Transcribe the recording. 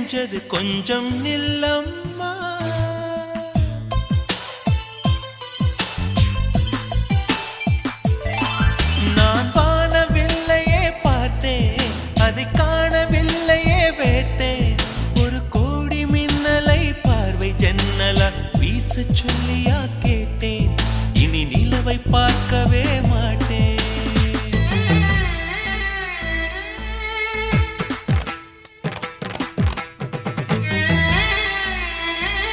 நெஞ்சது கொஞ்சம் நில்லம்மா. நான் வானவில்லையே பார்த்தேன், அதை காணவில்லையே வேட்டேன். ஒரு கோடி மின்னலை பார்வை ஜன்னலால் வீச சொல்லியா